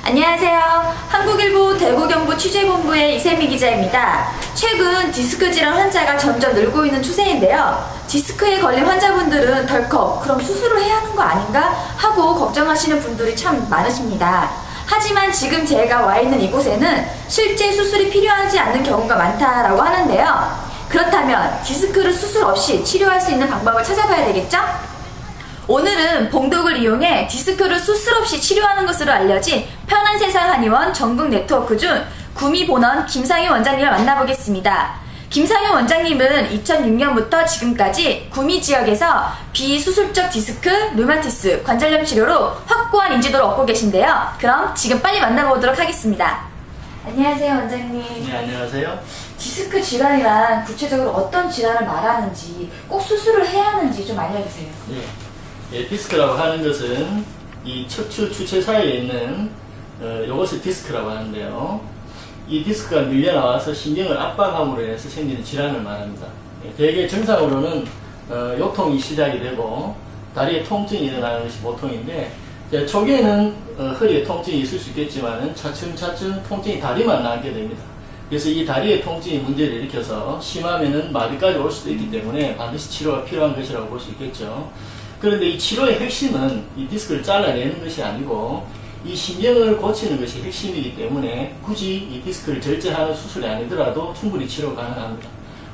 안녕하세요. 한국일보 대구경북 취재본부의 이세미 기자입니다. 최근 디스크 질환 환자가 점점 늘고 있는 추세인데요. 디스크에 걸린 환자분들은 덜컥 그럼 수술을 해야 하는 거 아닌가 하고 걱정하시는 분들이 참 많으십니다. 하지만 지금 제가 와 있는 이곳에는 실제 수술이 필요하지 않는 경우가 많다라고 하는데요. 그렇다면 디스크를 수술 없이 치료할 수 있는 방법을 찾아봐야 되겠죠? 오늘은 봉독을 이용해 디스크를 수술 없이 치료하는 것으로 알려진 편한 세상 한의원 전국 네트워크 중 구미본원 김상윤 원장님을 만나보겠습니다. 김상윤 원장님은 2006년부터 지금까지 구미 지역에서 비수술적 디스크, 류마티스, 관절염 치료로 확고한 인지도를 얻고 계신데요. 그럼 지금 빨리 만나보도록 하겠습니다. 안녕하세요, 원장님. 네, 안녕하세요. 디스크 질환이란 구체적으로 어떤 질환을 말하는지, 꼭 수술을 해야 하는지 좀 알려주세요. 예, 디스크라고 하는 것은 이 척추 추체 사이에 있는 이것을 디스크라고 하는데요. 이 디스크가 밀려나와서 신경을 압박함으로 인해서 생기는 질환을 말합니다. 대개 증상으로는 요통이 시작이 되고 다리에 통증이 일어나는 것이 보통인데, 초기에는 허리에 통증이 있을 수 있겠지만 차츰차츰 통증이 다리만 나게 됩니다. 그래서 이 다리의 통증이 문제를 일으켜서 심하면은 마비까지 올 수도 있기 때문에 반드시 치료가 필요한 것이라고 볼 수 있겠죠. 그런데 이 치료의 핵심은 이 디스크를 잘라내는 것이 아니고 이 신경을 고치는 것이 핵심이기 때문에 굳이 이 디스크를 절제하는 수술이 아니더라도 충분히 치료가 가능합니다.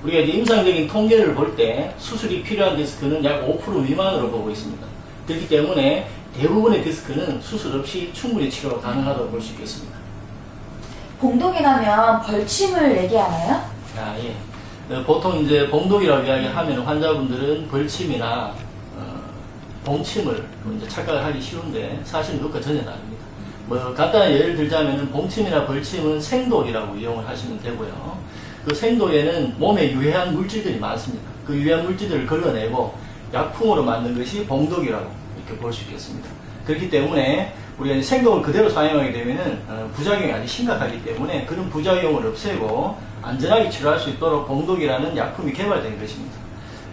우리가 이제 임상적인 통계를 볼 때 수술이 필요한 디스크는 약 5% 미만으로 보고 있습니다. 그렇기 때문에 대부분의 디스크는 수술 없이 충분히 치료가 가능하다고 볼 수 있겠습니다. 봉독이 나면 벌침을 내게 하나요? 예. 보통 이제 봉독이라고 이야기하면 환자분들은 벌침이나 봉침을 이제 착각을 하기 쉬운데 사실은 그것과 전혀 다릅니다. 간단한 예를 들자면 봉침이나 벌침은 생독이라고 이용을 하시면 되고요. 그 생독에는 몸에 유해한 물질들이 많습니다. 그 유해한 물질들을 걸러내고 약품으로 만든 것이 봉독이라고 이렇게 볼 수 있겠습니다. 그렇기 때문에 우리가 생독을 그대로 사용하게 되면은 부작용이 아주 심각하기 때문에 그런 부작용을 없애고 안전하게 치료할 수 있도록 봉독이라는 약품이 개발된 것입니다.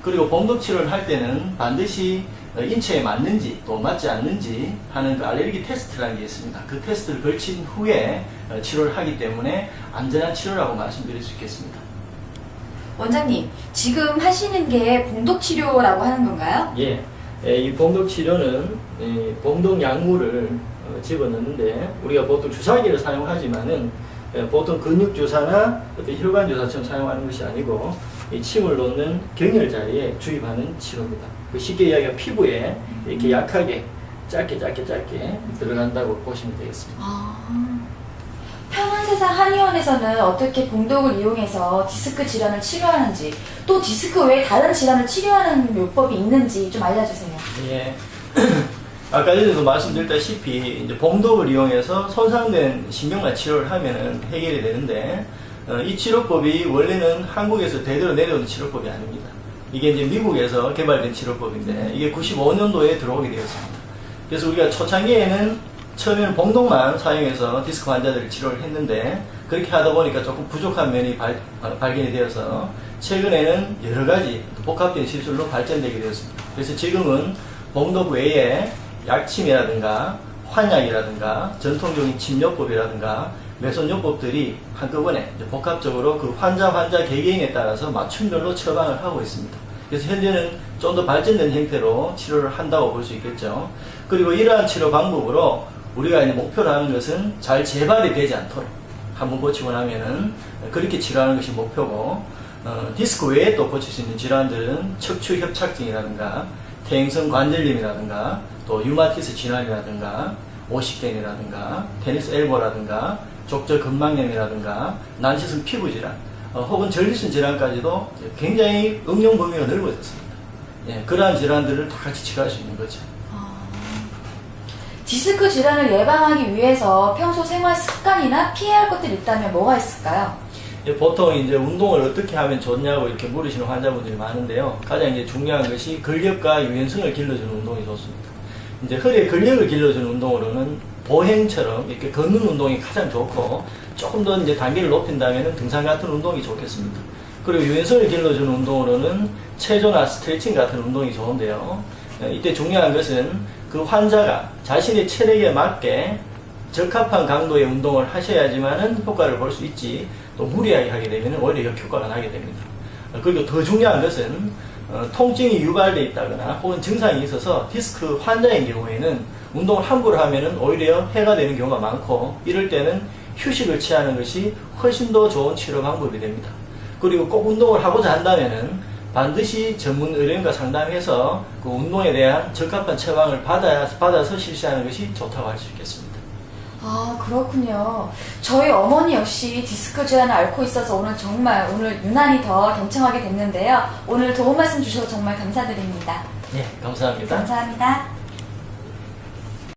그리고 봉독 치료를 할 때는 반드시 인체에 맞는지 또 맞지 않는지 하는 그 알레르기 테스트라는 게 있습니다. 그 테스트를 걸친 후에 치료를 하기 때문에 안전한 치료라고 말씀드릴 수 있겠습니다. 원장님, 지금 하시는 게 봉독 치료라고 하는 건가요? 예. 이 봉독 치료는 봉독 약물을 집어넣는데 우리가 보통 주사기를 사용하지만은 보통 근육 주사나 혈관 주사처럼 사용하는 것이 아니고 이 침을 놓는 경혈 자리에 주입하는 치료입니다. 쉽게 이야기하면 피부에 이렇게 약하게 짧게 들어간다고 보시면 되겠습니다. 편한 세상 한의원에서는 어떻게 봉독을 이용해서 디스크 질환을 치료하는지, 또 디스크 외에 다른 질환을 치료하는 요법이 있는지 좀 알려주세요. 예. 아까 전에도 말씀드렸다시피 이제 봉독을 이용해서 손상된 신경만 치료를 하면은 해결이 되는데, 이 치료법이 원래는 한국에서 대대로 내려온 치료법이 아닙니다. 이게 이제 미국에서 개발된 치료법인데 이게 95년도에 들어오게 되었습니다. 그래서 우리가 초창기에는 처음에는 봉독만 사용해서 디스크 환자들을 치료를 했는데 그렇게 하다 보니까 조금 부족한 면이 발견이 되어서 최근에는 여러 가지 복합된 시술로 발전되게 되었습니다. 그래서 지금은 봉독 외에 약침이라든가 환약이라든가 전통적인 침요법이라든가 매손요법들이 한꺼번에 복합적으로 그 환자 개개인에 따라서 맞춤별로 처방을 하고 있습니다. 그래서 현재는 좀 더 발전된 형태로 치료를 한다고 볼 수 있겠죠. 그리고 이러한 치료 방법으로 우리가 이제 목표로 하는 것은 잘 재발이 되지 않도록 한번 고치고 나면은 그렇게 치료하는 것이 목표고, 디스크 외에 또 고칠 수 있는 질환들은 척추 협착증이라든가 퇴행성 관절염이라든가 또 류마티스 질환이라든가 오십견이라든가 테니스 엘보라든가 족저 근막염이라든가 난치성 피부 질환, 혹은 전립선 질환까지도 굉장히 응용 범위가 넓어졌습니다. 예, 그러한 질환들을 다 같이 치료할 수 있는 거죠. 디스크 질환을 예방하기 위해서 평소 생활 습관이나 피해야 할 것들이 있다면 뭐가 있을까요? 보통 이제 운동을 어떻게 하면 좋냐고 이렇게 물으시는 환자분들이 많은데요. 가장 이제 중요한 것이 근력과 유연성을 길러주는 운동이 좋습니다. 이제 허리에 근력을 길러주는 운동으로는 보행처럼 이렇게 걷는 운동이 가장 좋고, 조금 더 이제 단계를 높인다면 등산 같은 운동이 좋겠습니다. 그리고 유연성을 길러주는 운동으로는 체조나 스트레칭 같은 운동이 좋은데요. 이때 중요한 것은 그 환자가 자신의 체력에 맞게 적합한 강도의 운동을 하셔야지만은 효과를 볼 수 있지, 또 무리하게 하게 되면 오히려 역효과가 나게 됩니다. 그리고 더 중요한 것은 통증이 유발되어 있다거나 혹은 증상이 있어서 디스크 환자인 경우에는 운동을 함부로 하면은 오히려 해가 되는 경우가 많고, 이럴 때는 휴식을 취하는 것이 훨씬 더 좋은 치료 방법이 됩니다. 그리고 꼭 운동을 하고자 한다면은 반드시 전문 의료인과 상담해서 그 운동에 대한 적합한 처방을 받아서 실시하는 것이 좋다고 할 수 있겠습니다. 아, 그렇군요. 저희 어머니 역시 디스크 질환을 앓고 있어서 오늘 유난히 더 경청하게 됐는데요. 오늘 도움 말씀 주셔서 정말 감사드립니다. 네, 감사합니다. 감사합니다.